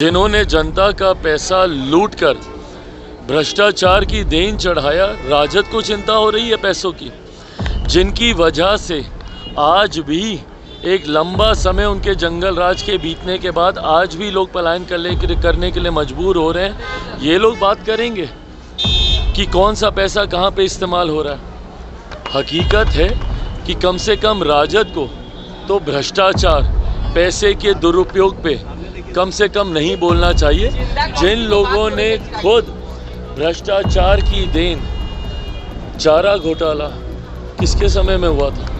जिन्होंने जनता का पैसा लूटकर भ्रष्टाचार की देन चढ़ाया, राजद को चिंता हो रही है पैसों की, जिनकी वजह से आज भी एक लंबा समय उनके जंगल राज के बीतने के बाद आज भी लोग पलायन करने के लिए मजबूर हो रहे हैं। ये लोग बात करेंगे कि कौन सा पैसा कहाँ पे इस्तेमाल हो रहा है। हकीकत है कि कम से कम राजद को तो भ्रष्टाचार, पैसे के दुरुपयोग पे कम से कम नहीं बोलना चाहिए। जिन लोगों ने खुद भ्रष्टाचार की देन, चारा घोटाला किसके समय में हुआ था,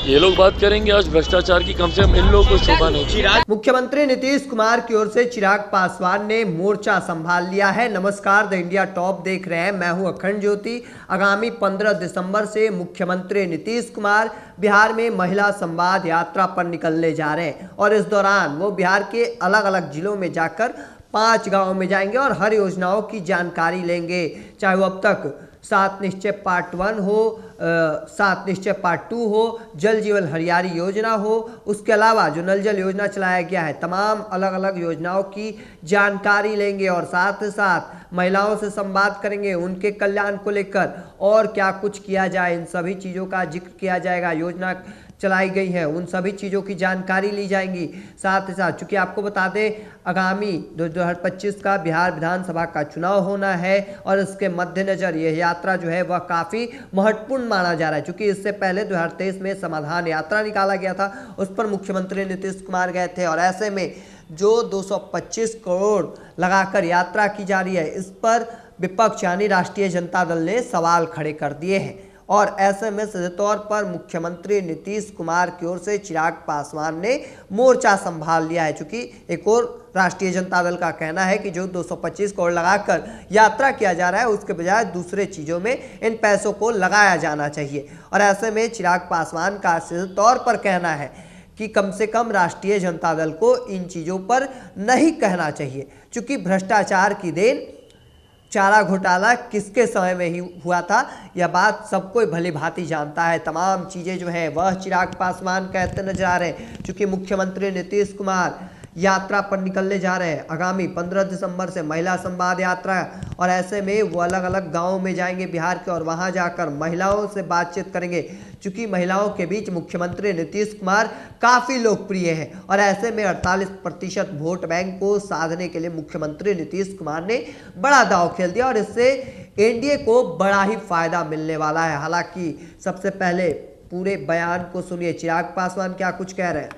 ये लोग बात करेंगे आज भ्रष्टाचार की, कम से कम इन लोगों को शोभा नहीं। मुख्यमंत्री नीतीश कुमार की ओर से चिराग पासवान ने मोर्चा संभाल लिया है। नमस्कार, द इंडिया टॉप देख रहे हैं, मैं हूं अखंड ज्योति। आगामी 15 दिसंबर से मुख्यमंत्री नीतीश कुमार बिहार में महिला संवाद यात्रा पर निकलने जा रहे हैं और इस दौरान वो बिहार के अलग अलग जिलों में जाकर 5 गाँव में जाएंगे और हर योजनाओं की जानकारी लेंगे, चाहे वो अब तक 7 निश्चय पार्ट 1 हो, 7 निश्चय पार्ट 2 हो, जल जीवन हरियाली योजना हो, उसके अलावा जो नल जल योजना चलाया गया है, तमाम अलग अलग योजनाओं की जानकारी लेंगे और साथ ही साथ महिलाओं से संवाद करेंगे, उनके कल्याण को लेकर और क्या कुछ किया जाए, इन सभी चीज़ों का जिक्र किया जाएगा। योजना चलाई गई है उन सभी चीज़ों की जानकारी ली जाएंगी। साथ ही साथ चूंकि आपको बता दें आगामी 2025 का बिहार विधानसभा का चुनाव होना है और इसके मद्देनजर यह यात्रा जो है वह काफ़ी महत्वपूर्ण माना जा रहा है। चूंकि इससे पहले 2023 में समाधान यात्रा निकाला गया था, उस पर मुख्यमंत्री नीतीश कुमार गए थे और ऐसे में जो 225 करोड़ लगाकर यात्रा की जा रही है, इस पर विपक्ष यानी राष्ट्रीय जनता दल ने सवाल खड़े कर दिए हैं और ऐसे में सीधे तौर पर मुख्यमंत्री नीतीश कुमार की ओर से चिराग पासवान ने मोर्चा संभाल लिया है। चूंकि एक और राष्ट्रीय जनता दल का कहना है कि जो 225 करोड़ लगाकर यात्रा किया जा रहा है उसके बजाय दूसरे चीज़ों में इन पैसों को लगाया जाना चाहिए और ऐसे में चिराग पासवान का सीधे तौर पर कहना है कि कम से कम राष्ट्रीय जनता दल को इन चीज़ों पर नहीं कहना चाहिए। चूँकि भ्रष्टाचार की देन, चारा घोटाला किसके समय में ही हुआ था, यह बात सब कोई भली भांति जानता है। तमाम चीज़ें जो है वह चिराग पासवान कहते नजर आ रहे हैं। चूँकि मुख्यमंत्री नीतीश कुमार यात्रा पर निकलने जा रहे हैं आगामी 15 दिसंबर से महिला संवाद यात्रा और ऐसे में वो अलग अलग गाँव में जाएंगे बिहार के और वहाँ जाकर महिलाओं से बातचीत करेंगे। चूँकि महिलाओं के बीच मुख्यमंत्री नीतीश कुमार काफ़ी लोकप्रिय हैं और ऐसे में 48% वोट बैंक को साधने के लिए मुख्यमंत्री नीतीश कुमार ने बड़ा दांव खेल दिया और इससे एनडीए को बड़ा ही फायदा मिलने वाला है। हालांकि सबसे पहले पूरे बयान को सुनिए, चिराग पासवान क्या कुछ कह रहे हैं।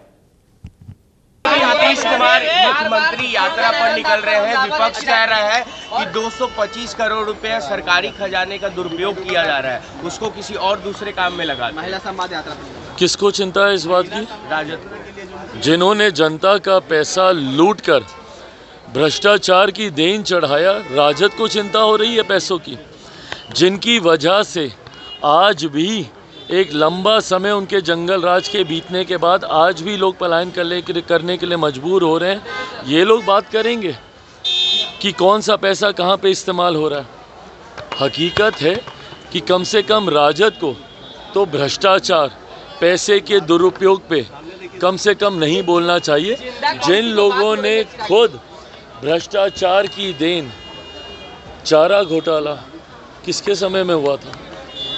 नीतीश कुमार मुख्यमंत्री यात्रा पर निकल रहे हैं। विपक्ष कह रहा है कि 225 करोड़ रुपए सरकारी खजाने का दुरुपयोग किया जा रहा है, उसको किसी और दूसरे काम में लगा। महिला संवाद यात्रा किसको चिंता है इस बात की? राजद। जिन्होंने जनता का पैसा लूटकर भ्रष्टाचार की देन चढ़ाया, राजद को चिंता हो रही है पैसों की, जिनकी वजह से आज भी एक लंबा समय उनके जंगल राज के बीतने के बाद आज भी लोग पलायन करने के लिए मजबूर हो रहे हैं। ये लोग बात करेंगे कि कौन सा पैसा कहाँ पे इस्तेमाल हो रहा है। हकीकत है कि कम से कम राजद को तो भ्रष्टाचार, पैसे के दुरुपयोग पे कम से कम नहीं बोलना चाहिए। जिन लोगों ने खुद भ्रष्टाचार की देन, चारा घोटाला किसके समय में हुआ था,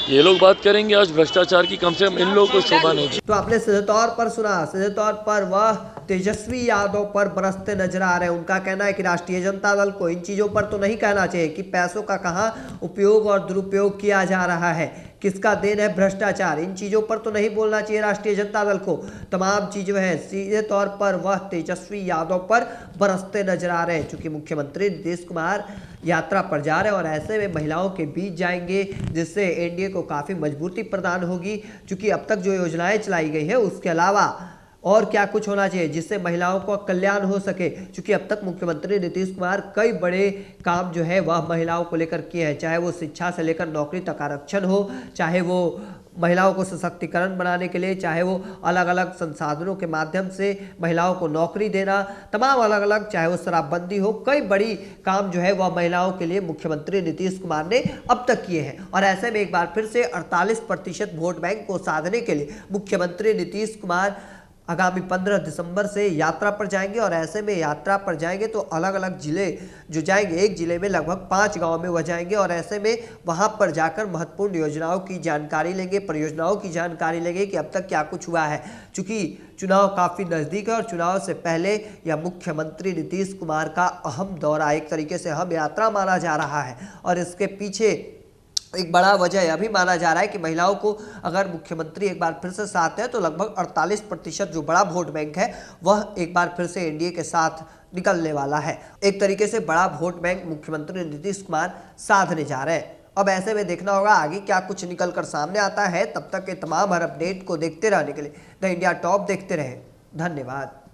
ये लोग बात करेंगे आज भ्रष्टाचार की, कम से कम इन लोगों को शोभा नहीं। तो आपने सीधे तौर पर सुना, सीधे तौर पर वह तेजस्वी यादव पर बरसते नजर आ रहे हैं। उनका कहना है कि राष्ट्रीय जनता दल को इन चीज़ों पर तो नहीं कहना चाहिए कि पैसों का कहाँ उपयोग और दुरुपयोग किया जा रहा है, किसका देन है भ्रष्टाचार, इन चीज़ों पर तो नहीं बोलना चाहिए राष्ट्रीय जनता दल को। तमाम चीज़ें हैं सीधे तौर पर वह तेजस्वी यादव पर बरसते नजर आ रहे हैं। चूँकि मुख्यमंत्री नीतीश कुमार यात्रा पर जा रहे हैं और ऐसे में महिलाओं के बीच जाएंगे, जिससे एनडीए को काफ़ी मजबूती प्रदान होगी। चूँकि अब तक जो योजनाएं चलाई गई है उसके अलावा और क्या कुछ होना चाहिए जिससे महिलाओं का कल्याण हो सके। क्योंकि अब तक मुख्यमंत्री नीतीश कुमार कई बड़े काम जो है वह महिलाओं को लेकर किए हैं, चाहे वो शिक्षा से लेकर नौकरी तक आरक्षण हो, चाहे वो महिलाओं को सशक्तिकरण बनाने के लिए, चाहे वो अलग अलग संसाधनों के माध्यम से महिलाओं को नौकरी देना, तमाम अलग अलग, चाहे वो शराबबंदी हो, कई बड़ी काम जो है वह महिलाओं के लिए मुख्यमंत्री नीतीश कुमार ने अब तक किए हैं। और ऐसे में एक बार फिर से 48% वोट बैंक को साधने के लिए मुख्यमंत्री नीतीश कुमार आगामी 15 दिसंबर से यात्रा पर जाएंगे और ऐसे में यात्रा पर जाएंगे तो अलग अलग जिले जो जाएंगे, एक जिले में लगभग 5 गांव में वह जाएंगे और ऐसे में वहां पर जाकर महत्वपूर्ण योजनाओं की जानकारी लेंगे, परियोजनाओं की जानकारी लेंगे कि अब तक क्या कुछ हुआ है। चूंकि चुनाव काफ़ी नज़दीक है और चुनाव से पहले यह मुख्यमंत्री नीतीश कुमार का अहम दौरा, एक तरीके से अहम यात्रा माना जा रहा है और इसके पीछे एक बड़ा वजह यह भी माना जा रहा है कि महिलाओं को अगर मुख्यमंत्री एक बार फिर से साथ है तो लगभग 48% जो बड़ा वोट बैंक है वह एक बार फिर से एनडीए के साथ निकलने वाला है। एक तरीके से बड़ा वोट बैंक मुख्यमंत्री नीतीश कुमार साधने जा रहे हैं। अब ऐसे में देखना होगा आगे क्या कुछ निकल कर सामने आता है। तब तक के तमाम हर अपडेट को देखते रहने के लिए द इंडिया टॉप देखते रहें। धन्यवाद।